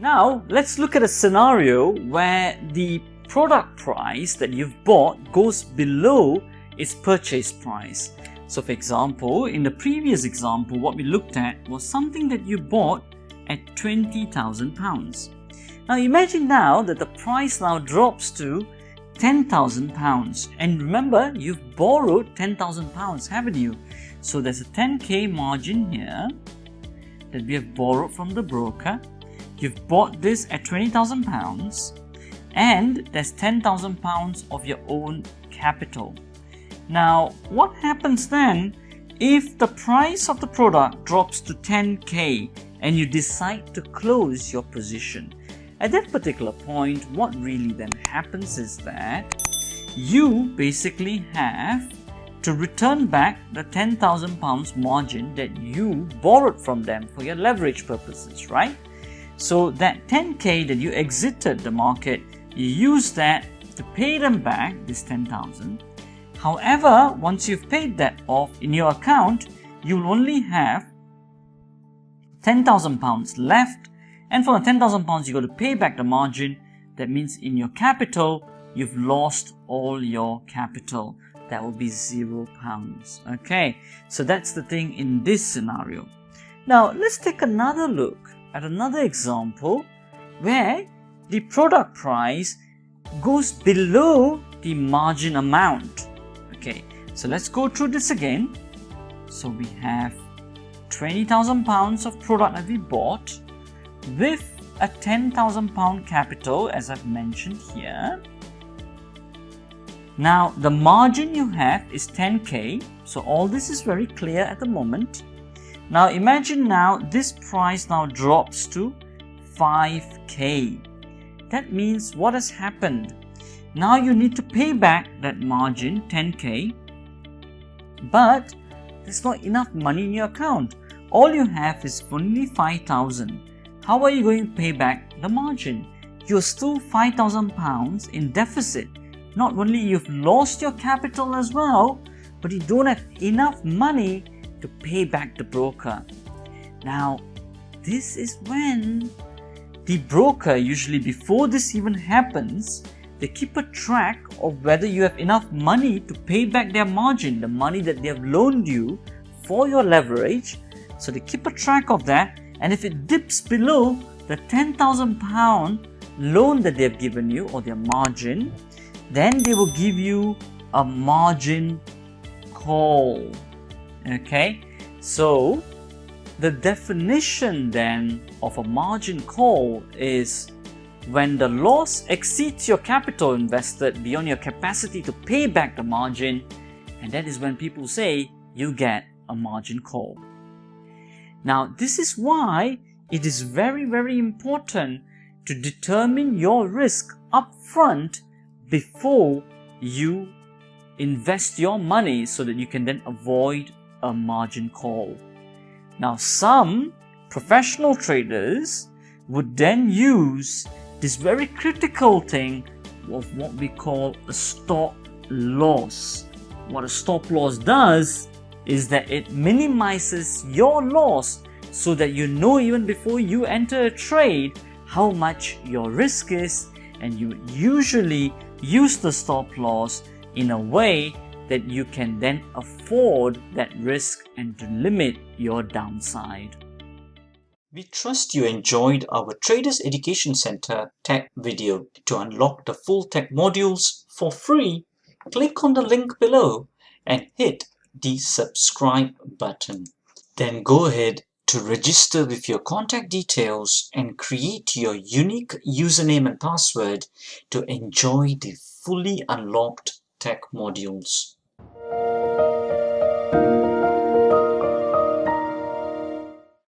Now let's look at a scenario where the product price that you've bought goes below its purchase price. So for example, in the previous example, what we looked at was something that you bought at £20,000. Now imagine now that the price now drops to £10,000, and remember, you've borrowed £10,000, haven't you? So there's a 10k margin here that we have borrowed from the broker. You've bought this at £20,000, and there's £10,000 of your own capital. Now what happens then if the price of the product drops to 10k and you decide to close your position? At that particular point, what really then happens is that you basically have to return back the £10,000 margin that you borrowed from them for your leverage purposes, right? So that 10k that you exited the market, you use that to pay them back, this 10,000. However, once you've paid that off in your account, you'll only have £10,000 left, and for the £10,000 you got to pay back the margin. That means in your capital, you've lost all your capital. That will be £0. Okay, so that's the thing in this scenario. Now let's take another look at another example where the product price goes below the margin amount. Okay, so let's go through this again. So we have £20,000 of product that we bought with a £10,000 capital, as I've mentioned here. Now the margin you have is 10k, so all this is very clear at the moment. Now imagine now this price now drops to 5k. That means what has happened? Now you need to pay back that margin 10k, but there's not enough money in your account. All you have is only 5,000. How are you going to pay back the margin? You're still £5,000 in deficit. Not only you've lost your capital as well, but you don't have enough money to pay back the broker. Now, this is when the broker, usually before this even happens, they keep a track of whether you have enough money to pay back their margin, the money that they have loaned you for your leverage. So they keep a track of that, and if it dips below the £10,000 loan that they have given you, or their margin, then they will give you a margin call. Okay, so the definition then of a margin call is when the loss exceeds your capital invested beyond your capacity to pay back the margin, and that is when people say you get a margin call. Now this is why it is very, very important to determine your risk upfront before you invest your money, so that you can then avoid a margin call. Now some professional traders would then use this very critical thing of what we call a stop loss. What a stop loss does is that it minimizes your loss, so that you know even before you enter a trade how much your risk is, and you usually use the stop loss in a way that you can then afford that risk and to limit your downside. We trust you enjoyed our Traders Education Center tech video. To unlock the full tech modules for free, click on the link below and hit the subscribe button. Then go ahead to register with your contact details and create your unique username and password to enjoy the fully unlocked tech modules.